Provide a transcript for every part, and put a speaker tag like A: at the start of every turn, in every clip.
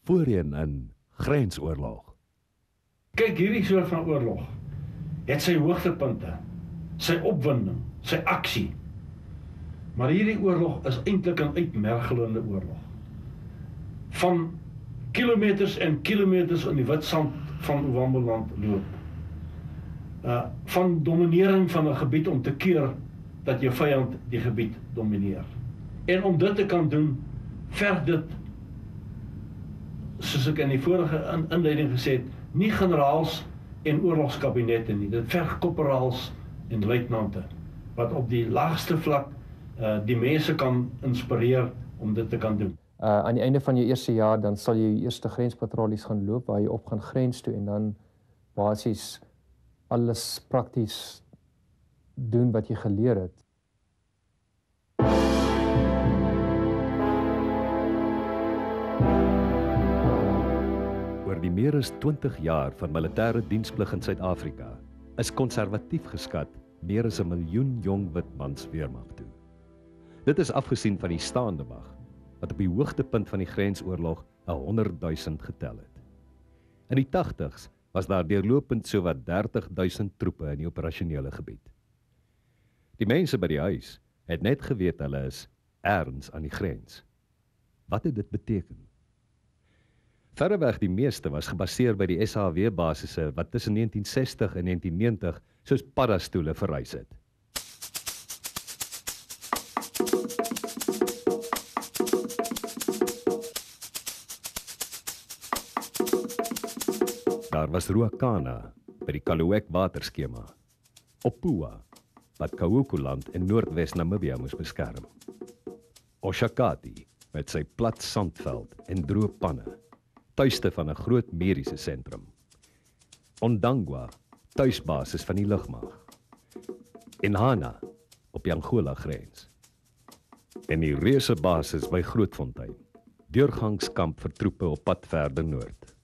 A: Voorheen in Grensoorlog.
B: Kyk, hierdie soort van oorlog het sy hoogtepunte, sy opwinding, sy aksie. Maar hierdie oorlog is eintlik 'n uitmergelende oorlog. Van kilometers en kilometers in die wit sand van Ovamboland loop. Van dominering van 'n gebied om te keer dat jou vyand die gebied domineer. En om dit te kan doen, verg dit, soos ek in die vorige inleiding gesê het, nie generaals en oorlogskabinette nie. Dit verg korporaals en luitenante, wat op die laagste vlak die mense kan inspireer om dit te kan doen.
C: Aan die einde van jou eerste jaar, dan sal jy jou eerste grenspatrollies gaan loop, waar jy op gaan grens toe en dan basies alles prakties doen wat jy geleer het.
A: Oor die meer as 20 jaar van militêre diensplig in Suid-Afrika is konservatief geskat meer as 1 miljoen jong wit mans weermag toe. Dit is afgesien van die staande mag, wat op die hoogtepunt van die grensoorlog 100,000 getel het. In die 80's was daar deurlopend sowat 30,000 troepe in die operasionele gebied. Die mense by die huis het net geweet hulle is ergens aan die grens. Wat het dit beteken? Verreweg die meeste was gebaseer by die SAW-basisse wat tussen 1960 en 1990 soos paddastoele verrys het. Daar was Ruacana by die Kaluek waterskema, Opua wat Kahukuland in Noordwes Namibië moes beskerm, Oshakati met sy plat sandveld en droë panne, tuiste van 'n groot mediese sentrum, Ondangwa, tuisbasis van die lugmag, en Hana op die Angola grens, en die reuse basis by Grootfontein, deurgangskamp vir troepe op pad verder noord.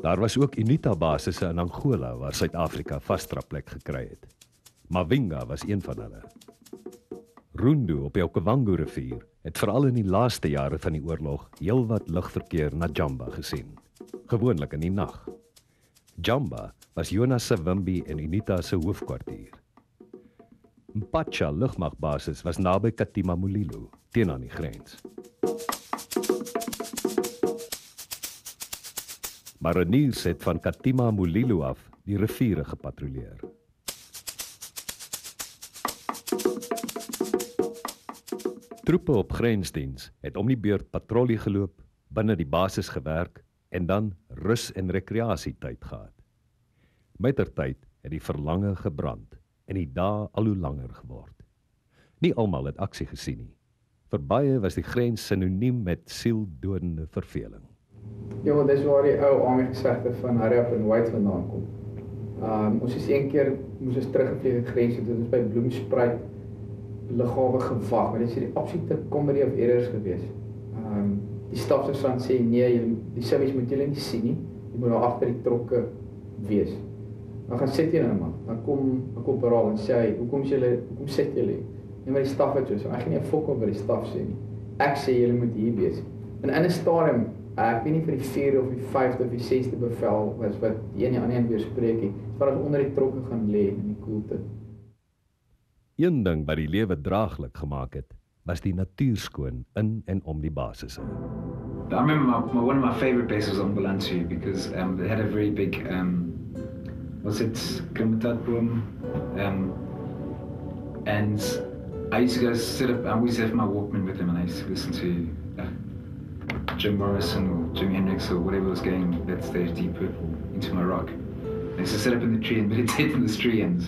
A: Daar was ook UNITA-basisse in Angola waar Suid-Afrika vastrapplek gekry het. Mavinga was een van hulle. Rundu op die Okavango rivier het veral in die laaste jare van die oorlog heelwat lugverkeer na Jamba gesien, gewoonlik in die nag. Jamba was Jonas Savimbi en UNITA se hoofkwartier. Mpacha lugmagbasis was naby Katima Mulilo, teen aan die grens. Mariniers het van Katima Mulilo af die riviere gepatrolleer. Troepe op grensdiens het om die beurt patrollie geloop, binne die basis gewerk en dan rus- en rekreasietyd gehad. Mettertyd het die verlange gebrand en die dae al hoe langer geword. Nie almal het aksie gesien nie. Vir baie was die grens sinoniem met sieldodende verveling.
D: Ja, want dis waar die ou Army-gesegde van Hurry Up and Wait vandaan kom. Ons is een keer, moes ons teruggevlieg die grens, dit is by Bloemspruit lughawe gewag, maar dit is die absolute comedy of errors gewees. Die stafsersant sê, nee, die civies moet julle nie sien nie, jy moet daar agter die trokke wees. Dan gaan sit jy nou man, dan kom Baral en sê hy, hoekom sit julle? Nee, maar die staf het so, ek gaan nie 'n fok op wat die staf sê nie. Ek sê julle moet hier wees. En in 'n stadium, ek weet nie vir die 4de of die 5de of die 6de bevel was wat die een die ander weerspreek het, waar ons onder die trokke gaan lê in die koelte.
A: Een ding wat die lewe draaglik gemaak het, was die natuurskoon in en om die basisse.
E: I remember one of my favorite bases was on Balantu because they had a very big, Krimatatboom, and I used to go sit up, I always have my Walkman with them and I used to listen to Jim Morrison or Jimi Hendrix or whatever was going at that stage, Deep Purple, Into My Rock. I used to sit up in the tree and meditate in the tree and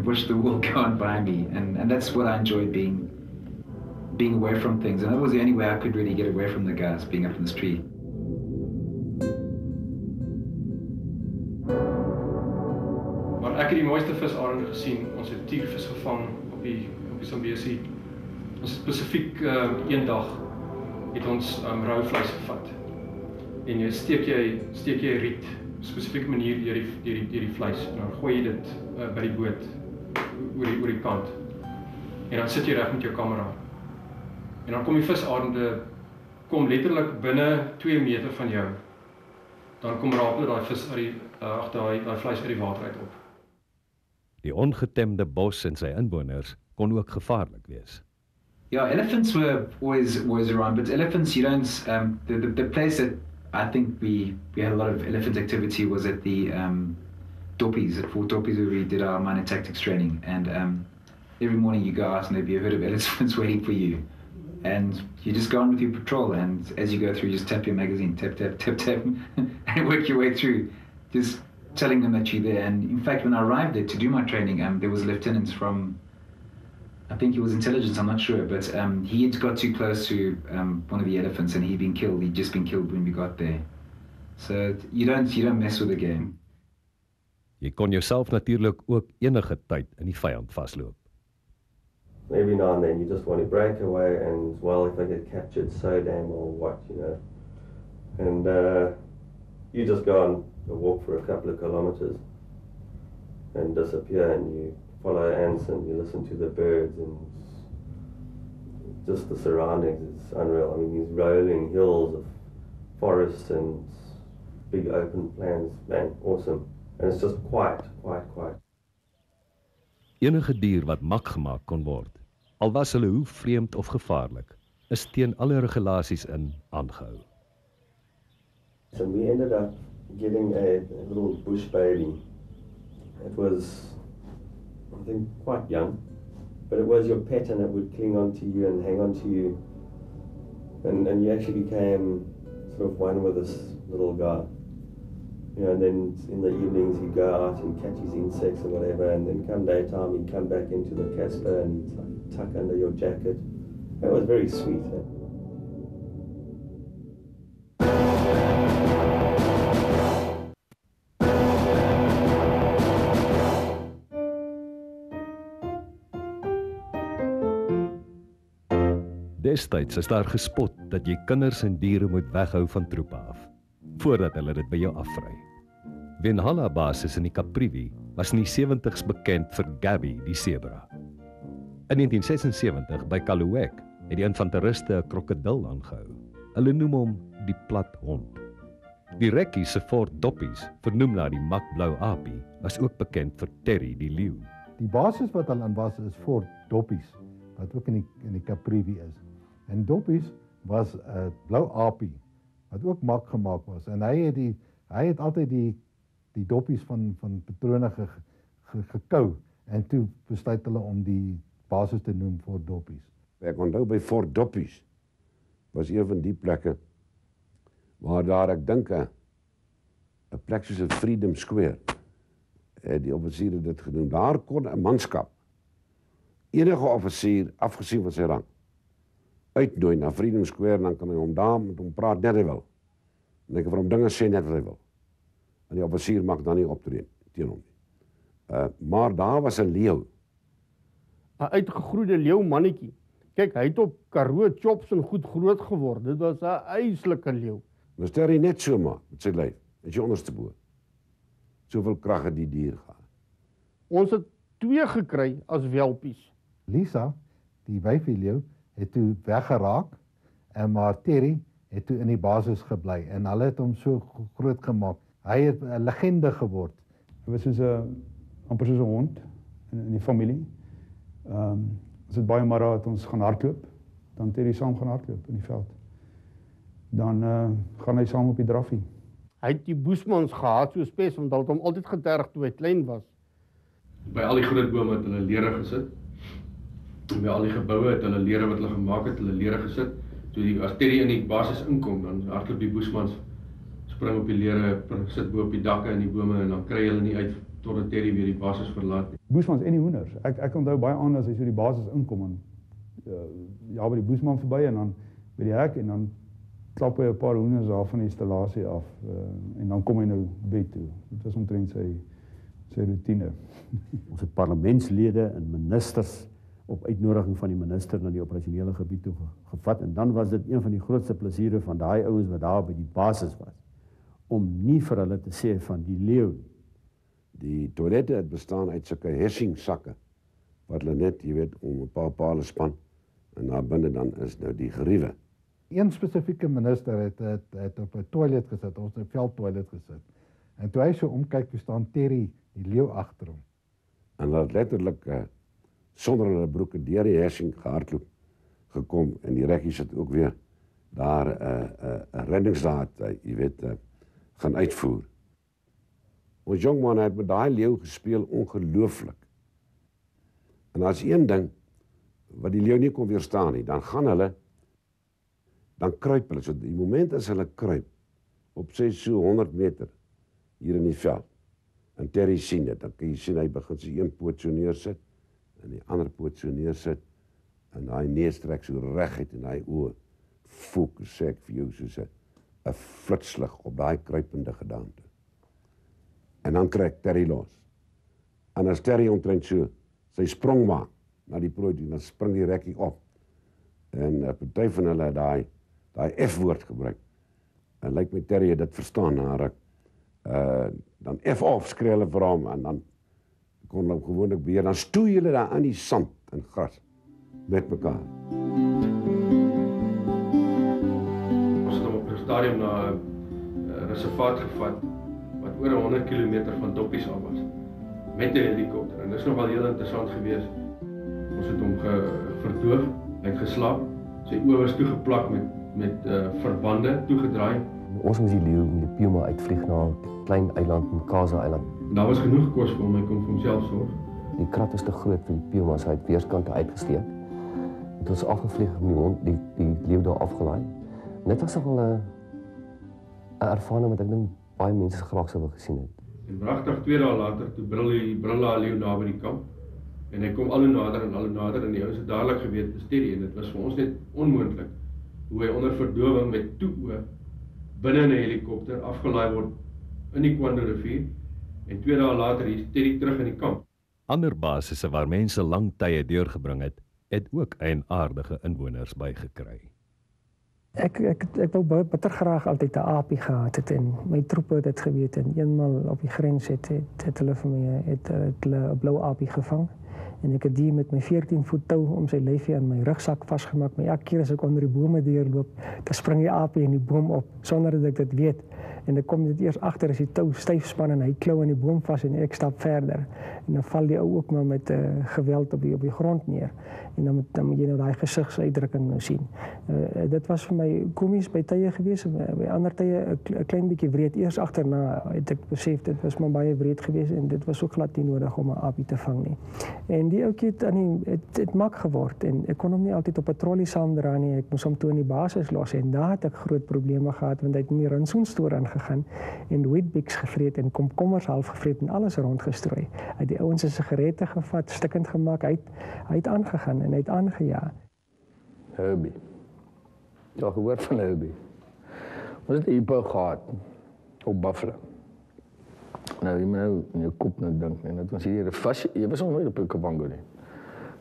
E: watch the world go on by me, and that's what I enjoyed, being away from things, and that was the only way I could really get away from the guys, being up in this tree.
B: Maar ek het die mooiste visarende gesien. Ons het tiervis gevang op die Zambesi. Ons het spesifiek een dag het ons rou vleis gevat. En jy steek jy riet op 'n spesifieke manier deur die vleis en dan gooi jy dit by die boot oor die kant. En dan sit jy reg met jou kamera. En dan kom die visarende kom letterlik binne 2 meter van jou. Dan kom raap hulle daai vis uit die daai vleis uit die water uit op.
A: Die ongetemde bos en sy inwoners kon ook gevaarlik wees.
E: Yeah, elephants were always around, but elephants, you don't. The place that I think we had a lot of elephant activity was at the Doppies, at Fort Doppies, where we did our minor tactics training. And every morning you go out and there'd be a herd of elephants waiting for you. And you just go on with your patrol, and as you go through, you just tap your magazine, tap, tap, tap, tap, and work your way through, just telling them that you're there. And in fact, when I arrived there to do my training, there was lieutenants from, I think he was intelligence, I'm not sure, but he had got too close to one of the elephants and he'd been killed. He'd just been killed when we got there. So you don't mess with the game.
A: Jy kon jouself natuurlik ook enige tyd in die vyand vasloop.
F: Every now and then you just want to break away and, well, if I get captured, so damn well what, you know. And you just go on a walk for a couple of kilometers and disappear, and you follow ants and you listen to the birds, and just the surroundings is unreal. I mean, these rolling hills of forests and big open plains, man, awesome. And it's just quiet.
A: Enige dier wat mak gemaak kon word, al was hulle hoe vreemd of gevaarlik, is teen alle regulasies in aangehou.
F: So we ended up getting a little bush baby. It was, I think, quite young, but it was your pet and it would cling onto you and hang onto you. And you actually became sort of one with this little guy. You know, and then in the evenings he'd go out and catch his insects or whatever, and then come daytime he'd come back into the Casper and he'd like tuck under your jacket. It was very sweet.
A: Destyds is daar gespot dat jy kinders en diere moet weghou van troepe af, voordat hulle dit by jou afvry. Wenhala basis in die Caprivi was in die 70s bekend vir Gabby, die sebra. In 1976 by Kaluek het die infanteriste 'n krokodil aangehou. Hulle noem hom die plat hond. Die rekkie se Fort Doppies, vernoem na die makblou aapie, was ook bekend vir Terry, die leeu.
G: Die basis wat hulle aan was is Fort Doppies, wat ook in die Caprivi is. En Doppies was 'n blou aapie wat ook mak gemaak was, en hy het altyd die doppies van patrone gekou, en toe besluit hulle om die basis te noem Fort Doppies.
H: Ek onthou by Fort Doppies was een van die plekke waar daar, ek dink, 'n plek soos 'n Freedom Square, die offisiere dit genoem. Daar kon 'n manskap enige offisier, afgesien van sy rang, uitnooi na Freedom Square, en dan kan hy hom daar met hom praat net hy wil. En hy kan vir hom dinge sê net wat hy wil. En die offisier mag dan nie optree teen hom nie. Maar daar was 'n leeu.
I: 'n Uitgegroeide leeumannetjie. Kyk, hy het op Karoo chops en goed groot geword. Dit was 'n eislike leeu.
H: Dan stel hy net so maar met sy lyf, met sy onderste bo. Soveel krag het die dier gehad.
I: Ons het 2 gekry as welpies.
G: Lisa, die wyfie leeu, het toe weggeraak, en maar Terry het toe in die basis gebly, en hulle het hom so groot gemaak. Hy het 'n legende geword.
J: Hy was soos amper soos 'n hond in die familie. Ons het baie mare het ons gaan hardloop, dan Terry saam gaan hardloop in die veld. Dan gaan hy saam op die draffie.
I: Hy het die Boesmans gehad soos pes, want hulle het hom altyd geterg toe hy klein was.
B: By al die groot bome het hulle lere gesit. En by al die geboue het hulle lere wat hulle gemaak het, hulle lere gesit. So as Terry in die basis inkom, dan hardloop die Boesmans, spring op die lere, sit bo op die dakke in die bome, en dan kry hulle nie uit totdat Terry weer die basis verlaat.
J: Boesmans en die hoenders. Ek onthou baie aan as hy so die basis inkom, en ja, by die Boesman verby, en dan by die hek, en dan klap hy 'n paar hoenders daar van die installasie af, en dan kom hy nou bed toe. Dit was omtrent sy routine.
K: Ons het parlementslede en ministers op uitnodiging van die minister na die operasionele gebied toe gevat, en dan was dit een van die grootste plesiere van daai ouens wat daar by die basis was, om nie vir hulle te sê van die leeu.
H: Die toilette het bestaan uit sulke hessingsakke, wat hulle net, jy weet, om 'n paar pale span, en daar binne dan is nou die geriewe.
G: Een spesifieke minister het op 'n toilet gesit, ons 'n veldtoilet gesit. En toe hy so omkyk, toe staan Terry, die leeu agter hom.
H: En hulle het letterlik sonder hulle broeke deur die hersing gehardloop gekom en die rekkies het ook weer daar 'n reddingsdaad, jy weet, gaan uitvoer. Ons jongman het met daai leeu gespeel ongelooflik. En as een ding wat die leeu nie kon weerstaan nie, dan gaan hulle, dan kruip hulle. So die moment as hulle kruip, op sê so 100 meter, hier in die veld, en Terry sien dit, dan kan jy sien, hy begin sy een poot so neersit, en die ander poot so neersit, en daai neus trek so reguit in daai oë, fokus, sê ek vir jou, soos 'n flitslig op daai kruipende gedaante. En dan kry Terry los. En as Terry omtrent so sy sprong maak na die prooi, dan spring die rekkie op. En 'n party van hulle het daai F-woord gebruik. En lyk my Terry het dit verstaan na ruk. Dan F-off skree hulle vir hom en dan kon hulle gewoonlik beheer. Dan stoei hulle daar aan die sand en gras met mekaar.
B: Ons het hom op 'n stadium na 'n reservaat gevat wat oor 100 km van Doppies af was met 'n helikopter. En dit is nogal heel interessant geweest. Ons het hom verdoof, hy het geslaap. Sy oë was toegeplak met verbande toegedraai.
L: Ons moes die leeu met die puma uitvlieg na 'n klein eiland, Mkaza-eiland.
B: Daar was genoeg kos vir hom, hy kon vir homself sorg.
L: Die krat is te groot vir die pumas, hy het weerskante uitgesteek. Het ons afgevlieg om die leeu daar afgelaai. Dit was nogal 'n ervaring wat ek dink baie mense graag sou wil gesien het.
B: En pragtig 2 dae later, toe brul daai leeu daar by die kamp. En hy kom al hoe nader en die ouens het dadelik geweet, dis Terry, en dit was vir ons net onmoontlik hoe hy onder verdowing met toe oë binne 'n helikopter afgelaai word in die Kwando rivier en 2 dae later is Terry terug in die kamp.
A: Ander basisse waar mense lang tye deurgebring het ook eienaardige inwoners bygekry.
M: Ek wou bitter graag altyd 'n aapie gehad het en my troepe het dit geweet en eenmal op die grens het hulle vir my 'n blou aapie gevang. En ek het die met my 14 voet tou om sy lyfie aan my rugsak vasgemaak. Maar elke keer as ek onder die bome deurloop, dan spring die aapie in die boom op sonder dat ek dit weet. En ek kom dit eers agter as die tou styf span en hy klou aan die boom vas en ek stap verder. En dan val die ou ook maar met geweld op die grond neer. En dan moet jy nou daai gesigsuitdrukking nou sien. Dit was vir my komies by tye gewees, by ander tye 'n klein bietjie wreed. Eers agterna het ek besef dit was maar baie wreed gewees en dit was ook glad nie nodig om 'n aapie te vang nie. En die ouetjie het mak geword en ek kon hom nie altyd op patrollie saamdra nie. Ek moes hom toe in die basis los en daar het ek groot probleme gehad want hy het in die rantsoenstoor aangegaan en Weet-Bix gevreet en komkommers half gevreet en alles rondgestrooi. Hy het die ouens se sigarette gevat, stikkend gemaak. Hy het aangegaan en hy het aangejaag.
N: Herbie. Ja, gehoor van Herbie. Ons het 'n hypo gehad op Buffalo. Nou, jy moet nou in jou kop nou dink, en dit was hier 'n jy was nog nooit op 'n Okavango nie.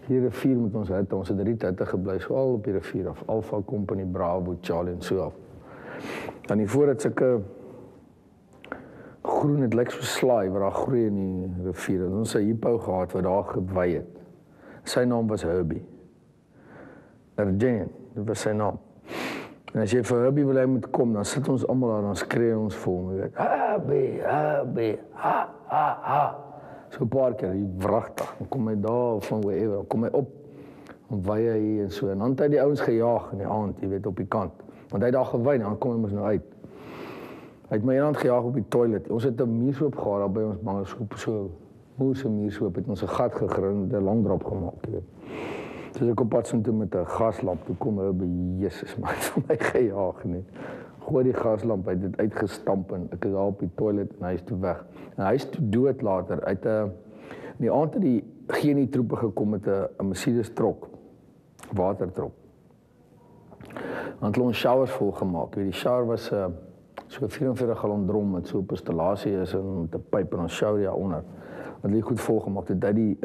N: Hier 'n rivier met ons hitte, ons het 3 hitte gebly, so al op die rivier af, Alpha Company, Bravo, Charlie en so af. Dan hier voor het sulke groen, het lyk so slaai wat daar groei in die rivier. En ons het 'n hypo gehad wat daar gewei het. Sy naam was Herbie. Ergen, dit was sy naam. En as jy vir Herbie wil hy moet kom, dan sit ons almal daar, dan skree ons vir hom, jy weet, Herbie, ha. So 'n paar keer, die wragtig, dan kom hy daar van wherever, dan kom hy op, dan wei hy hier en so, en dan het hy die ouens gejaag in die aand, jy weet, op die kant, want hy het daar gewei, dan kom hy mos nou uit. Hy het my een hand gejaag op die toilet, ons het 'n muursoop gehad daar by ons bangerskoep, so, moerse muursoop, het ons 'n gat gegrin, het 'n lang drop gemaak, jy weet. Dus ek op pad so toe met 'n gaslamp, toe kom hy by Jesus, maar hy het vir my gejaag nie. Gooi die gaslamp, hy het dit uitgestamp en ek is daar op die toilet en hy is toe weg. En hy is toe dood later, in die aand het die GNI troepe gekom met 'n Mercedes trok, watertrok. Dan het hulle ons showers volgemaak, die shower was so 'n 44 gallon drom met so 'n installasie is en met 'n pyp en ons shower daaronder. Het hulle goed volgemaak, het hy die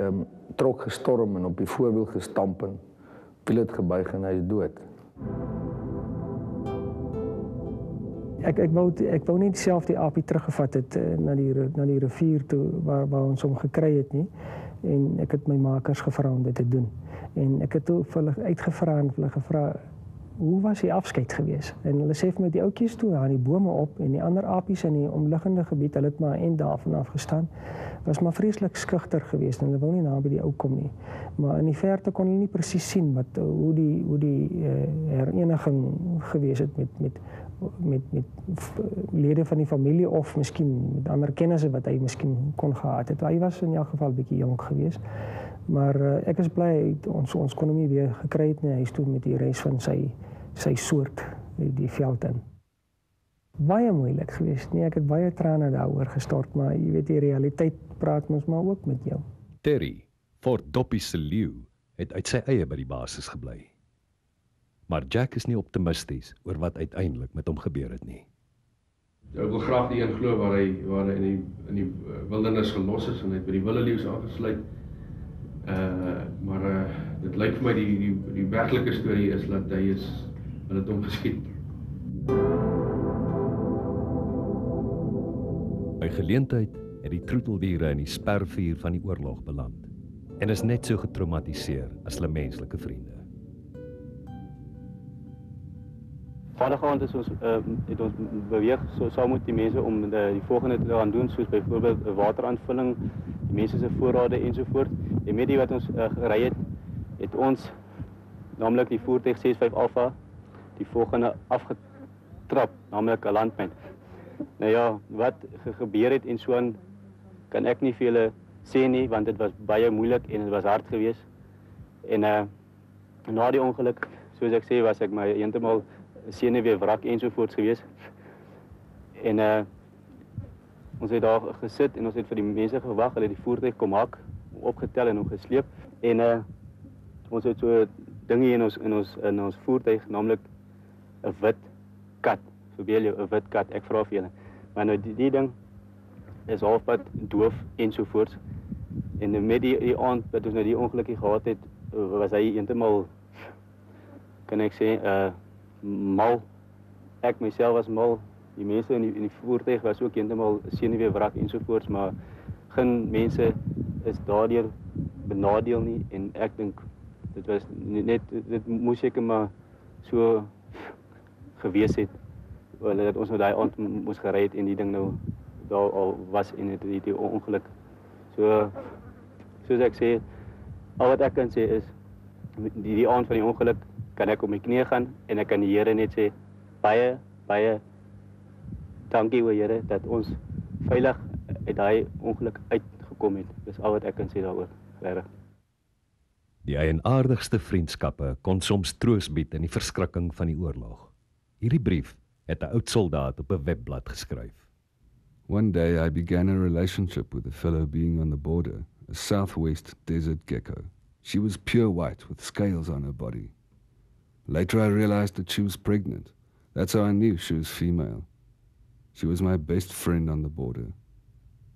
N: trok gestorm en op die voorwiel gestamp en wiel het gebuig en hy is dood.
M: Ek wou nie self die aapie teruggevat het na die rivier toe waar ons hom gekry het nie. En ek het my makers gevra om dit te doen. En ek het toe vir hulle uitgevra en vir hulle gevra, hoe was die afskeid geweest? En hulle sê vir my die ouetjies toe aan die bome op en die ander apies in die omliggende gebied, hulle het maar en daarvan afgestaan, was maar vreeslik skugter geweest en hulle wou nie naby die ou kom nie. Maar in die verte kon hulle nie presies sien hoe die hereniging geweest het met lede van die familie of miskien met ander kennisse wat hy miskien kon gehad het. Hy was in elk geval 'n bietjie jonk geweest. Maar ek is bly ons kon hom nie weer gekry het nie. Hy is toe met die res van sy soort die veld in. Baie moeilik geweest. Nee, ek het baie trane daaroor gestort, maar jy weet die realiteit praat mens maar ook met jou.
A: Terry, Fort Doppie se leeu, het uit sy eie by die basis gebly. Maar Jack is nie optimisties oor wat uiteindelik met hom gebeur het nie.
O: Ek wil graag die een glo waar hy in die wildernis gelos is en hy het by die wilde leeu's aangesluit. Maar dit lyk vir my die werklike storie is dat hulle het hom geskiet.
A: By geleentheid het die troeteldiere in die spervuur van die oorlog beland en is net so getraumatiseer as hulle menslike vriende.
P: Vadergaand het ons beweeg saam met die mense om die volgende te gaan doen, soos byvoorbeeld wateraanvulling, die mense se voorrade ensovoort. En met die wat ons gery het ons naamlik die voertuig 65 Alpha die volgende afgetrap, naamlik 'n landmyn. Nou ja, wat gebeur het en so aan kan ek nie vir julle sê nie, want dit was baie moeilik en dit was hard geweest. En na die ongeluk, soos ek sê, was ek my heeltemal senuwee wrak ensovoorts geweest. En ons het daar gesit en ons het vir die mense gewag, hulle het die voertuig kom hak, opgetel en hom gesleep. En ons het so dinge in ons voertuig, naamlik 'n wit kat. Verbeel jou, 'n wit kat, ek vra vir julle. Maar nou die ding is halfpad doof ensovoorts. En met die aand dat ons nou die ongelukkie gehad het, was hy heeltemal, kan ek sê, mal. Ek myself was mal. Die mense in die voertuig was ook heeltemal senuwee wrak ensovoorts, maar geen mense is daardeur benadeel nie en ek dink dit was net dit moes seker maar so gewees het dat ons nou daai aand moes gery het en die ding nou daar al was en die ongeluk. So soos ek sê, al wat ek kan sê is die aand van die ongeluk kan ek op my knieë gaan en ek kan die Here net sê baie dankie o Here dat ons veilig uit daai ongeluk uitgekom het. Dis al wat ek kan sê daaroor. Regtig.
A: Die eienaardigste vriendskappe kon soms troos bied in die verskrikking van die oorlog. Hierdie brief het 'n oud soldaat op 'n webblad geskryf.
Q: One day I began a relationship with a fellow being on the border, a southwest desert gecko. She was pure white with scales on her body. Later I realized that she was pregnant. That's how I knew she was female. She was my best friend on the border.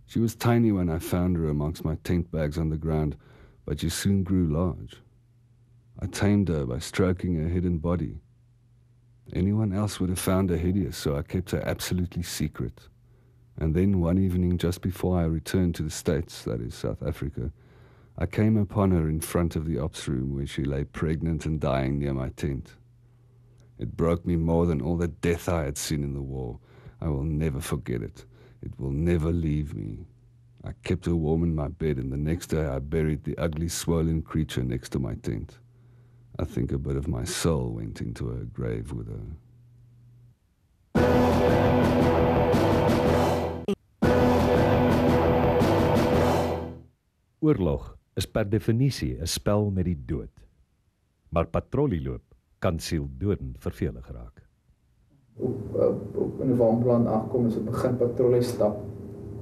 Q: She was tiny when I found her amongst my tent bags on the ground, but she soon grew large. I tamed her by stroking her hidden body. Anyone else would have found her hideous, so I kept her absolutely secret. And then one evening just before I returned to the States, that is South Africa, I came upon her in front of the ops room where she lay pregnant and dying near my tent. It broke me more than all the death I had seen in the war. I will never forget it. It will never leave me. I kept her warm in my bed, and the next day I buried the ugly, swollen creature next to my tent. I think a bit of my soul went into her grave with her.
A: Oorlog is per definisie 'n spel met die dood. Maar patrollieloop kan sieldodend vervelig raak.
D: Op in 'n waanplan aankom, as ons begin patrollie stap.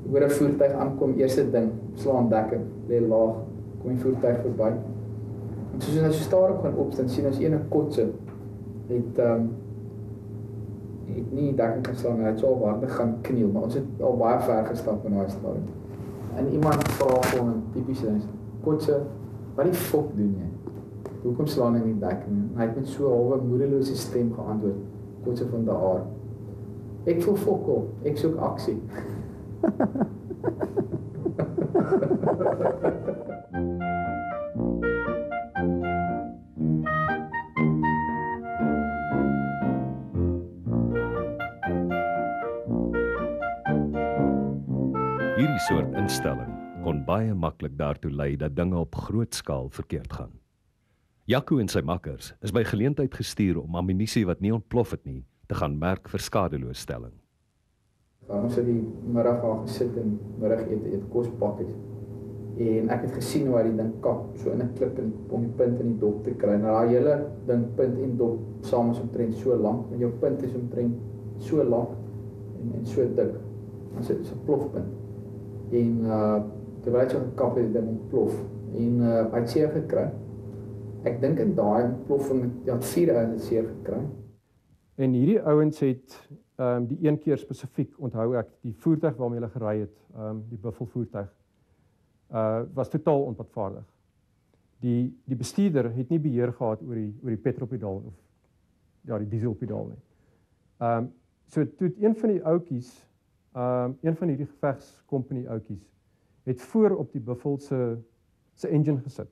D: Hoor 'n voertuig aankom, eerste ding, slaan dekking, lê laag, kom die voertuig verby. En soos ons stadig gaan opstaan, sien ons ene kotse het nie dekking geslaan, hy het so waardig gaan kniel, maar ons het al baie ver gestap in daai stadium. En iemand vra vir 'n tipiese ding, kotse, wat die fok doen jy? Hoekom slaan hy nie dekking? Hy het met so 'n halwe moedelose stem geantwoord, kotse van die aard. Ek voel fokol, ek soek aksie.
A: Hierdie soort instelling kon baie maklik daartoe lei dat dinge op groot skaal verkeerd gaan. Jaco en sy makkers is by geleentheid gestuur om ammunisie wat nie ontplof het nie, te gaan merk vir skadeloosstelling.
D: Ons het die middag daar gesit en middageet kospakkies. En ek het gesien hoe hy die ding kap, so in 'n klip en om die punt in die dop te kry. Nou daai hele ding punt en dop saam is omtrent so lank, en jou punt is omtrent so lank en so dik. Dit is 'n plofpunt. En terwyl hy so gekap het, die ding ontplof en hy het seer gekry. Ek dink in daai ontploffing het 4 ouens seer gekry.
C: En hierdie ouens het die een keer spesifiek, onthou ek, die voertuig waarmee hulle gery het, die buffelvoertuig, was totaal onpadvaardig. Die bestuurder het nie beheer gehad oor die petrolpedaal of die dieselpedaal nie. So toe een van die ouetjies, een van hierdie gevegskompanie ouetjies, het voor op die buffel se engine gesit.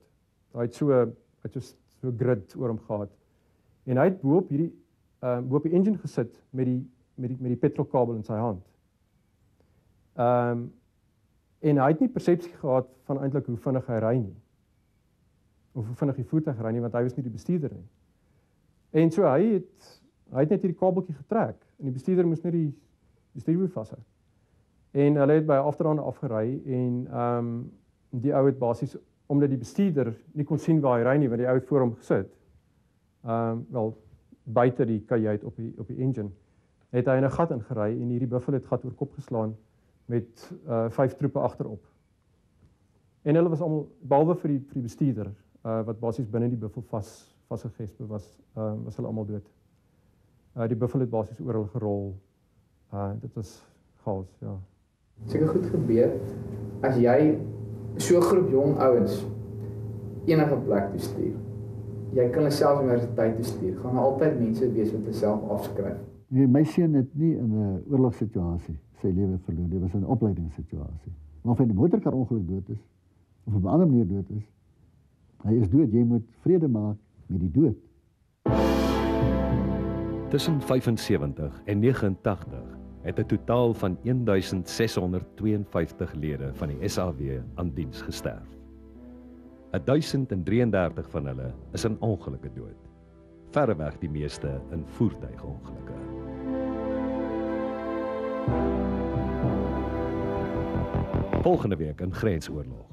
C: Hy het so grid oor hom gehad. En hy het bo op die engine gesit met die petrolkabel in sy hand. En hy het nie persepsie gehad van eintlik hoe vinnig hy ry nie. Of hoe vinnig die voertuig ry nie, want hy was nie die bestuurder nie. En so hy het net hierdie kabeltjie getrek en die bestuurder moes net die stuurwiel vashou. En hulle het by 'n afdraande afgery en die ou het basies, omdat die bestuurder nie kon sien waar hy ry nie, want die ou het voor hom gesit. Wel buite die kajuit op die engine, het hy in 'n gat ingery en hierdie buffel het gat oor kop geslaan met 5 troepe agterop. En hulle was almal, behalwe vir die bestuurder, wat basies binne die buffel vasgegesp was hulle almal dood. Die buffel het basies oor hulle gerol. Dit was chaos, ja.
D: Seker goed gebeur, as jy so 'n groep jong ouens enige plek toe stuur, jy kan hulle self universiteit toe stuur, gaan altyd mense wees wat hulle self afskryf.
R: Nee, my seun het nie in 'n oorlogssituasie sy lewe verloor, dit was 'n opleidingssituasie. Maar of hy in 'n motorkarongeluk dood is, of op 'n ander manier dood is, hy is dood, jy moet vrede maak met die dood.
A: Tussen 75 en 89 het 'n totaal van 1652 lede van die SAW aan diens gesterf. 1033 van hulle is in ongelukke dood. Verreweg die meeste in voertuigongelukke. Volgende week in Grensoorlog.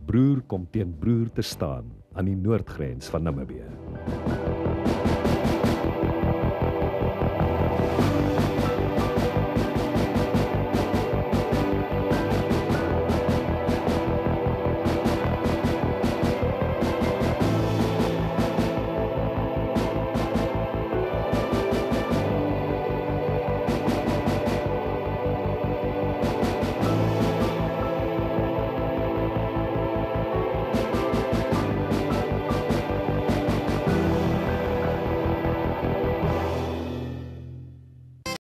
A: Broer kom teen broer te staan aan die noordgrens van Namibië.